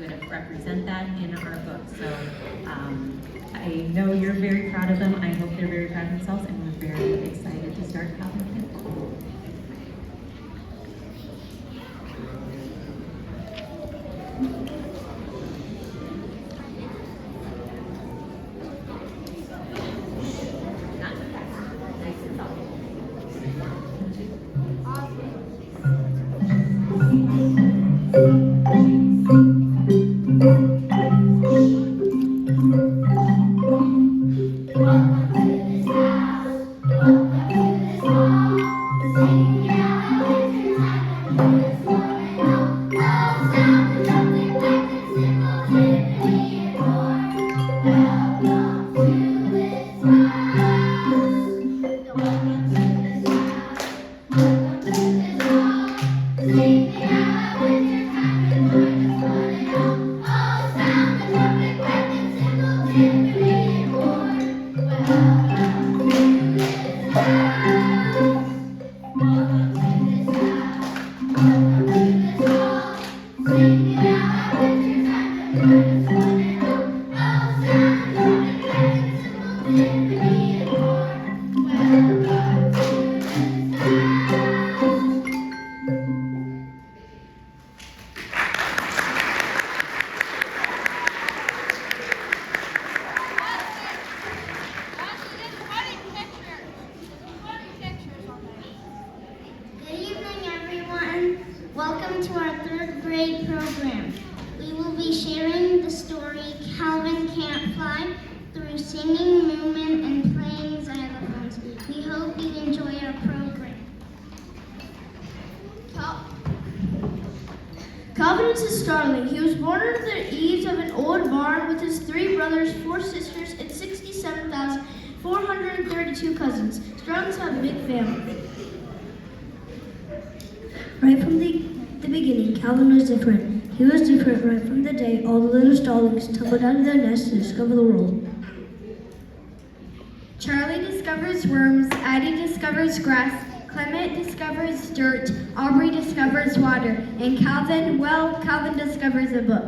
would represent that in our book. So I know you're very proud of them. I hope they're very proud of themselves, and we're very excited to start Calvin Camp. Welcome to our third grade program. We will be sharing the story Calvin Can't Fly through singing, movement, and playing xylophones. We hope you enjoy our program. Calvin is a starling. He was born under the eaves of an old barn with his 3 brothers, 4 sisters, and 67,432 cousins. Starlings have a big family. Right from the beginning, Calvin was different. He was different right from the day all the little starlings tumbled out of their nests to discover the world. Charlie discovers worms, Addie discovers grass, Clement discovers dirt, Aubrey discovers water, and Calvin discovers a book.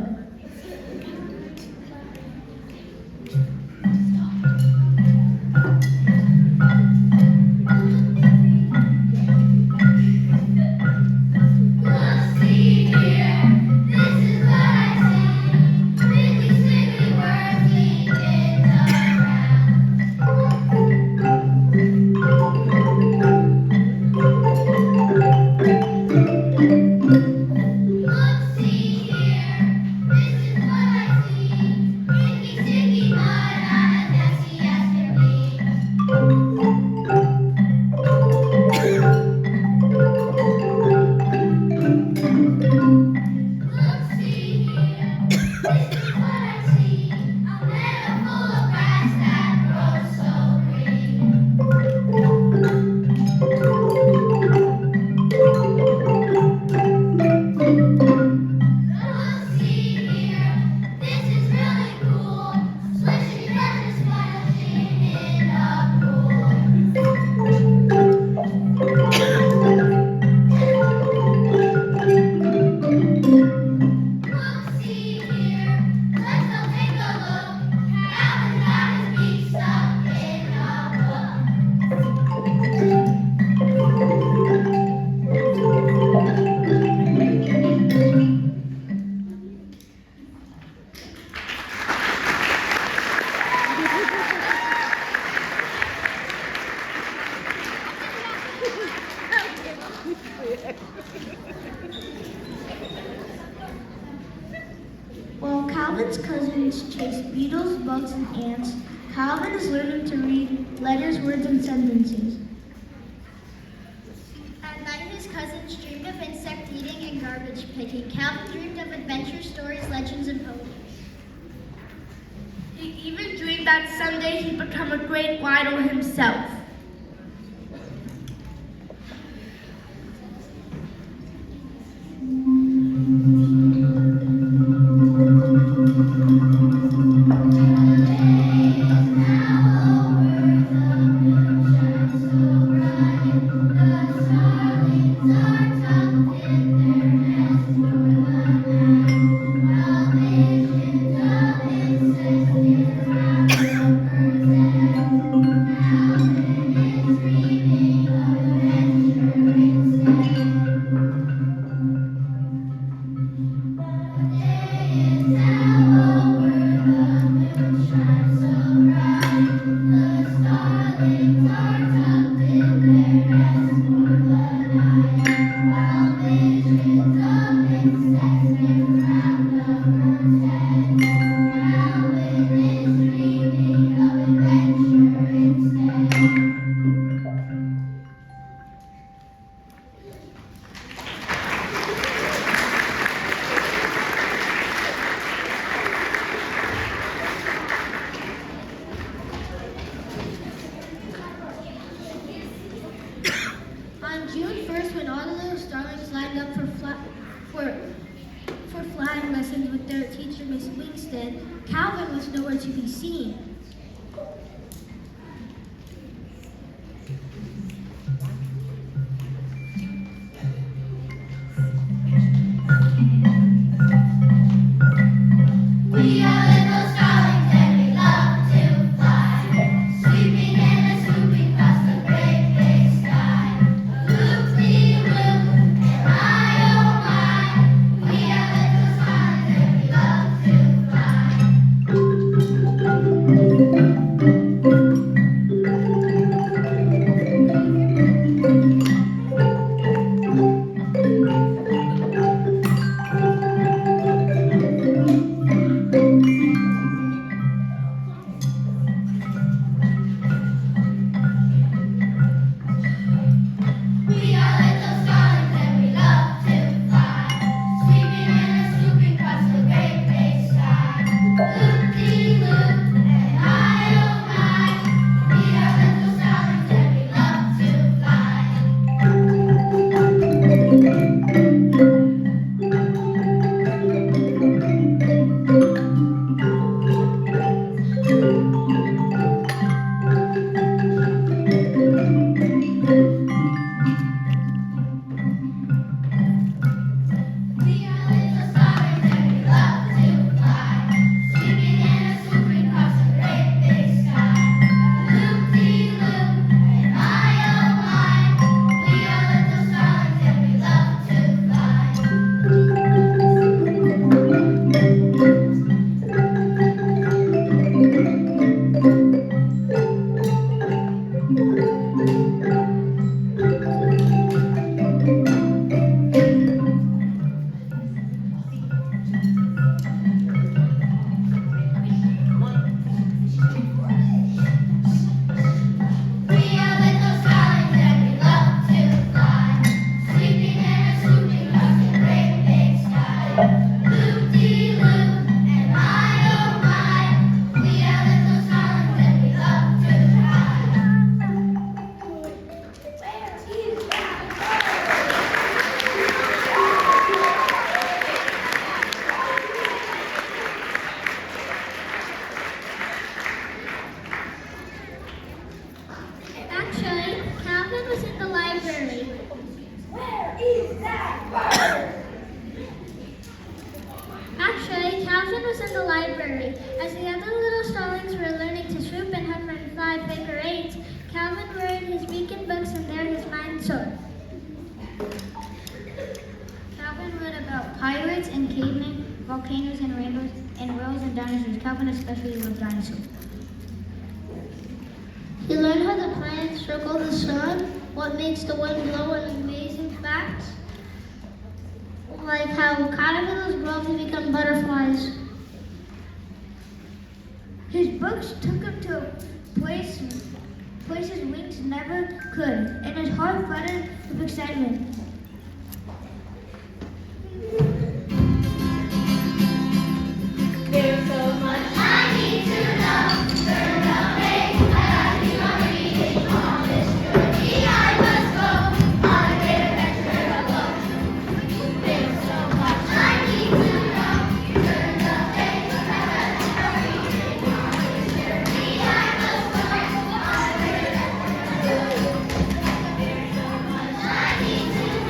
While Calvin's cousins chase beetles, bugs, and ants, Calvin is learning to read letters, words, and sentences. At night, his cousins dreamed of insect eating and garbage picking. Calvin dreamed of adventure stories, legends, and poetry. He even dreamed that someday he'd become a great writer himself. Starlings are tucked in their nest, was nowhere to be seen. We are little starlings and we love to fly, sweeping and swooping across the great big sky. Loop-de-loop and my oh my, we are little starlings and we love to fly. We are little starlings and we love to fly, sweeping and swooping across the great big sky. Loop-de-loop and my oh my, we are little starlings and we love to fly. We are little starlings and we love to fly, sweeping and swooping across the great big sky. Loop-de-loop and my oh my, we are little starlings and we love to fly. We are little starlings and we love to fly, sweeping and swooping across the great big sky. Loop-de-loop and my oh my, we are little starlings and we love to fly. Where is that bird? Actually, Calvin was in the library. Where is that bird? Actually, Calvin was in the library. As the other little starlings were learning to swoop and hover and fly figure eights, Calvin read his beacon books and there his mind soared. Calvin read about pirates and cavemen, volcanoes and rainbows, and whales and dinosaurs. Calvin especially loved dinosaurs. He learned how the planets circle the sun, what makes the wind blow, and amazing facts, like how caterpillars grow to become butterflies. His books took him to places wings never could, and his heart fluttered with excitement. There's so much I need to know. Turn the page, I keep on reading on this journey. I must go on a great adventure alone. There's so much I need to know. Turn the page, I keep on reading on this journey. I must go on a great adventure alone. There's so much I need to know.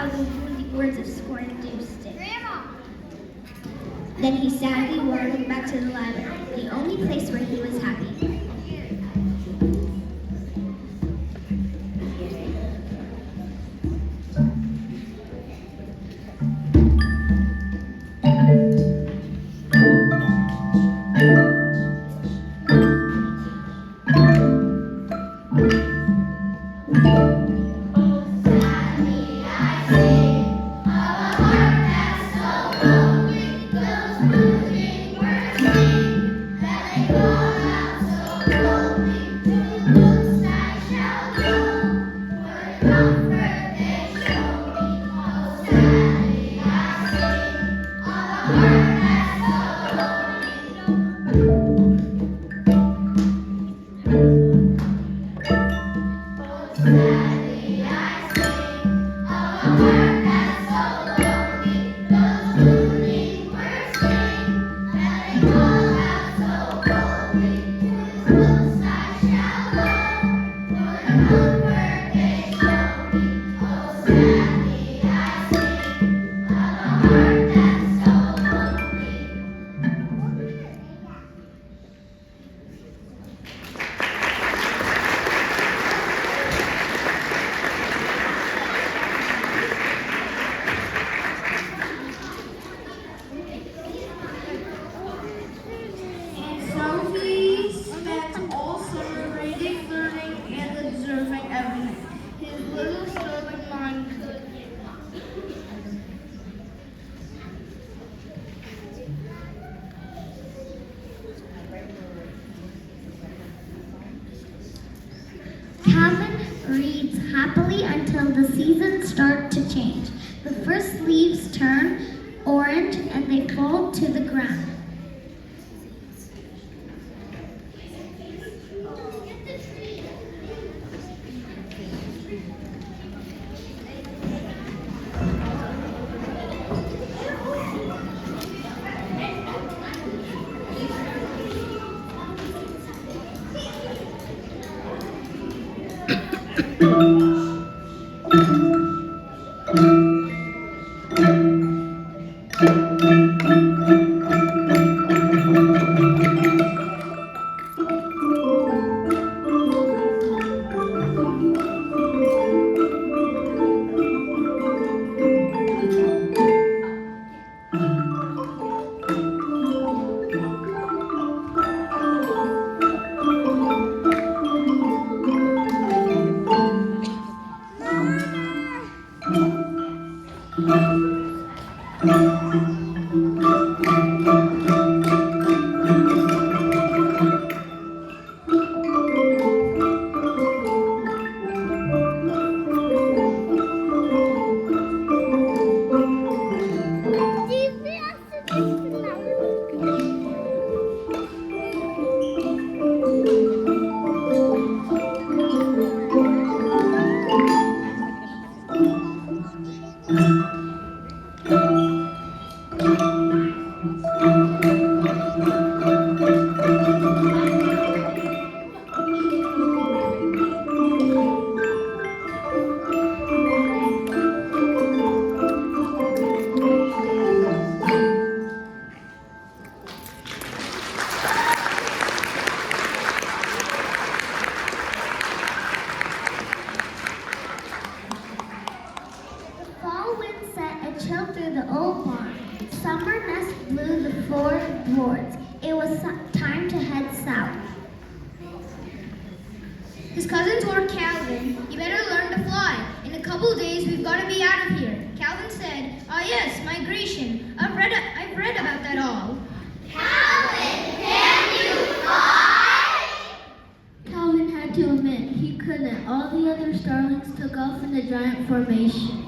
how the wounding words of scorn induced it. Grandma! Then he sadly walked back to the library, the only place where he was happy. Calvin reads happily until the seasons start to change. The first leaves turn orange and they fall to the ground. His cousins warned Calvin, "You better learn to fly. In a couple days, we've got to be out of here." Calvin said, "Ah, yes, migration. I've read about that all." Calvin, can you fly? Calvin had to admit he couldn't. All the other starlings took off in a giant formation.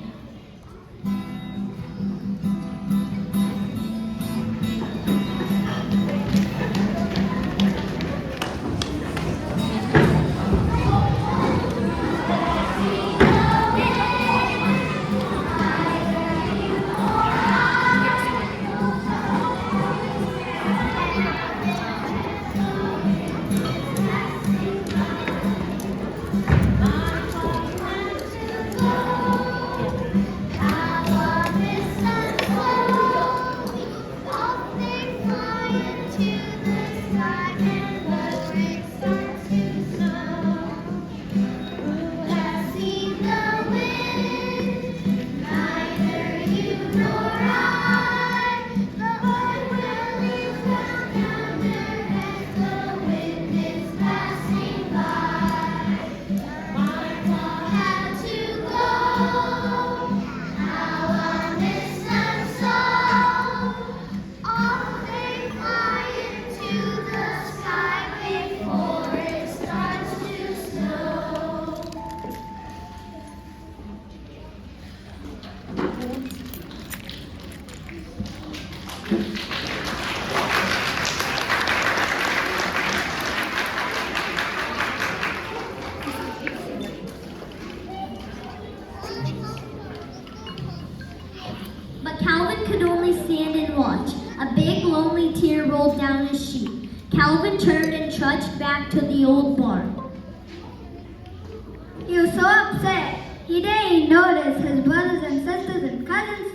But Calvin could only stand and watch. A big, lonely tear rolled down his cheek. Calvin turned and trudged back to the old barn. He was so upset. He didn't notice his brothers and sisters and cousins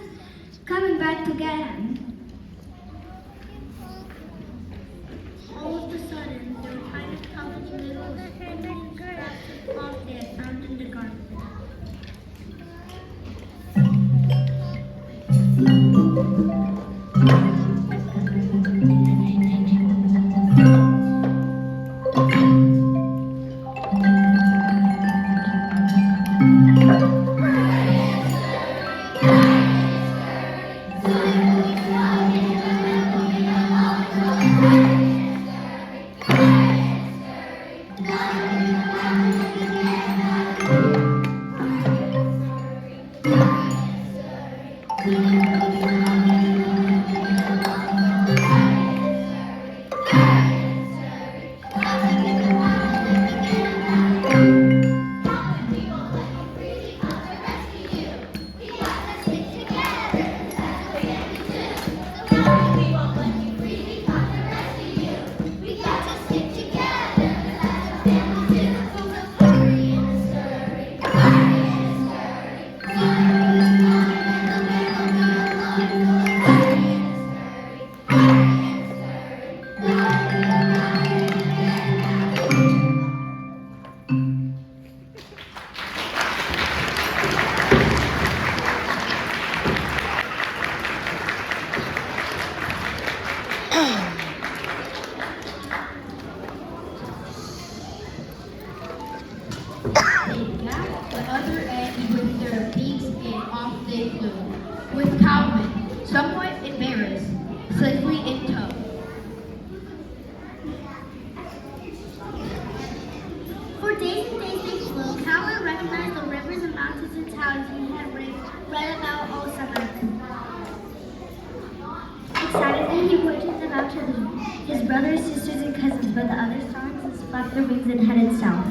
coming back to get him. All of a sudden, there were kind of Calvin's little spinning scraps of cloth they had found in the garden. With Calvin, somewhat embarrassed, safely in tow. For days and days they flew. Calvin recognized the rivers and mountains and towns he had read about all summer. Excitedly, he pointed them out to his brothers, sisters, and cousins, but the other songs flapped their wings and headed south.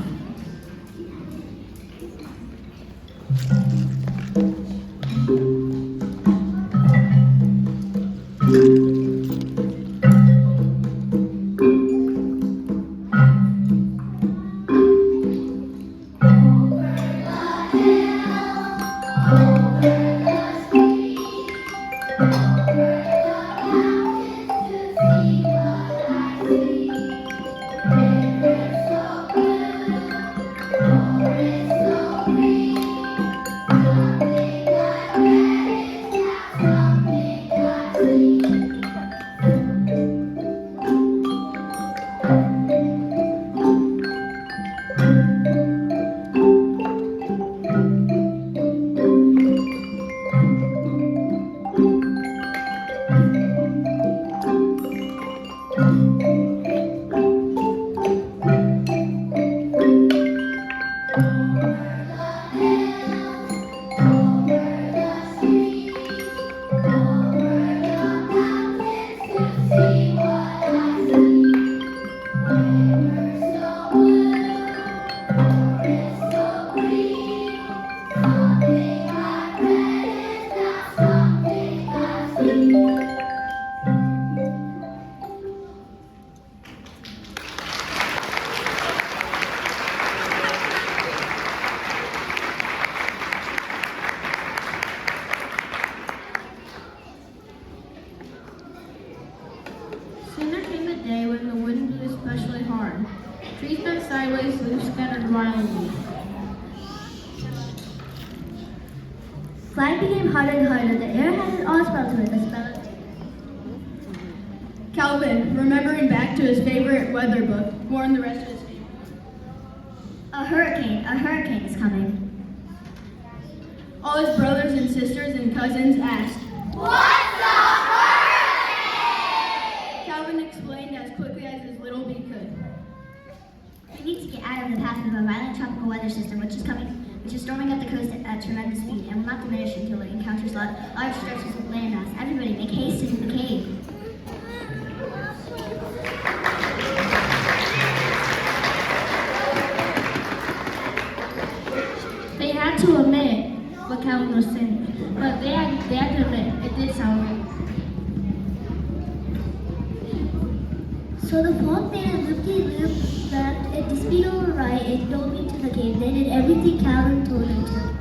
Soon there came a day when the wind blew especially hard. Trees bent sideways, leaves scattered wildly. Flying became harder and harder. The air had an odd smell to it, the smell of Calvin, remembering back to his favorite weather book, warned the rest of his family. a hurricane is coming. All his brothers and sisters and cousins asked, What's the hurricane? Calvin explained as quickly as his little beak could. We need to get out of the path of a violent tropical weather system which is coming which is storming up the coast at tremendous speed and will not diminish until it encounters large stretches of landmass. Everybody, make haste into the cave. They had to admit what Calvin was saying, but they had to admit it did sound right. So the frog made a loop-de-loop left at the speed over right and dove into the cave. They did everything Calvin told them to.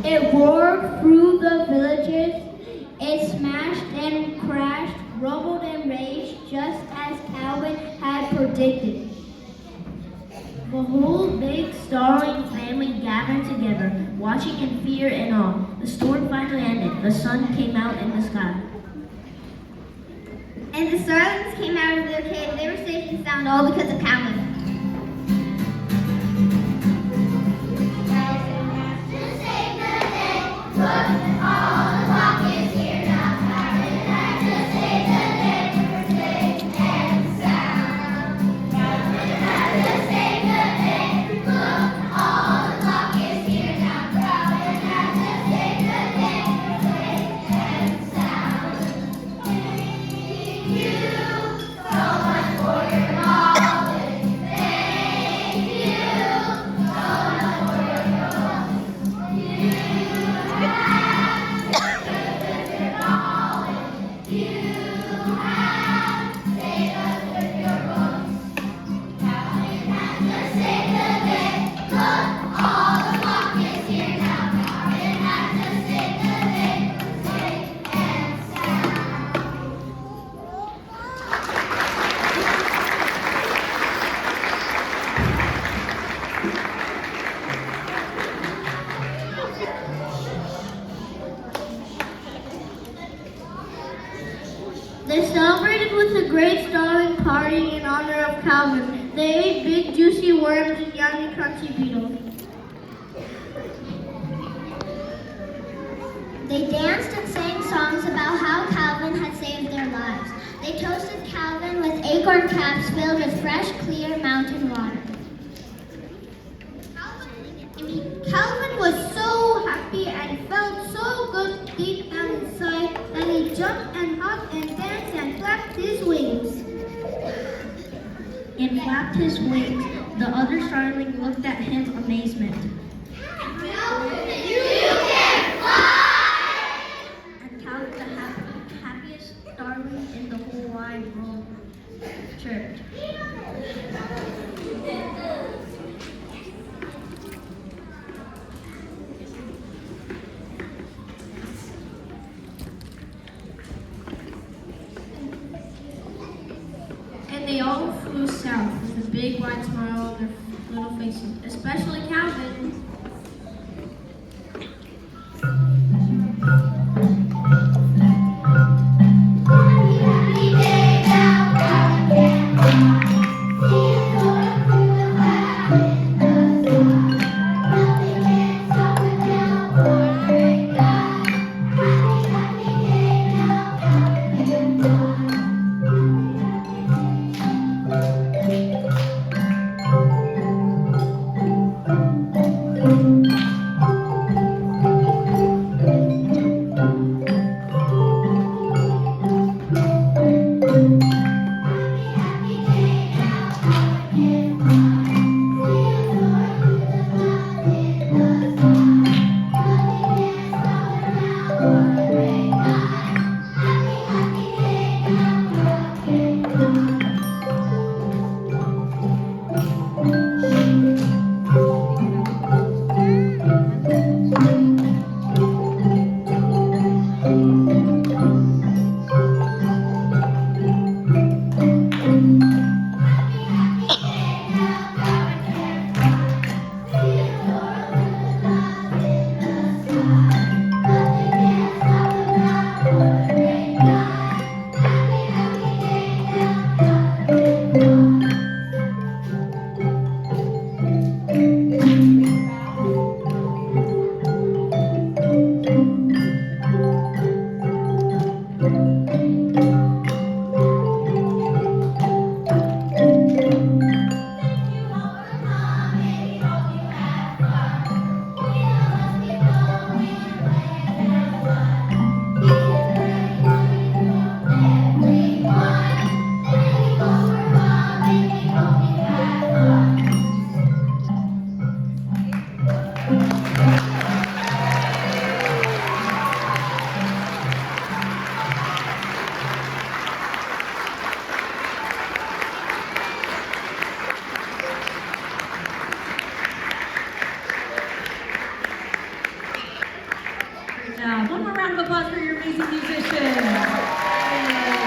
It roared through the villages. It smashed and crashed, rumbled and raged, just as Calvin had predicted. The whole big starling family gathered together, watching in fear and awe. The storm finally ended. The sun came out in the sky. And the starlings came out of their cave. They were safe and sound, all because of Calvin. They celebrated with a great starling party in honor of Calvin. They ate big juicy worms and yummy crunchy beetles. They danced and sang songs about how Calvin had saved their lives. They toasted Calvin with acorn caps filled with fresh, clear mountain water. Calvin was so happy and felt so good deep down inside that he jumped and hopped and danced and flapped his wings. And flapped his wings. The other starling looked at him in amazement. You can fly! And Calvin, the happiest starling in the whole wide world, chirped. And they all flew south with a big wide smile on their little faces, especially Calvin. Happy day now, Calvin can fly. One more round of applause for your amazing musicians. Yay.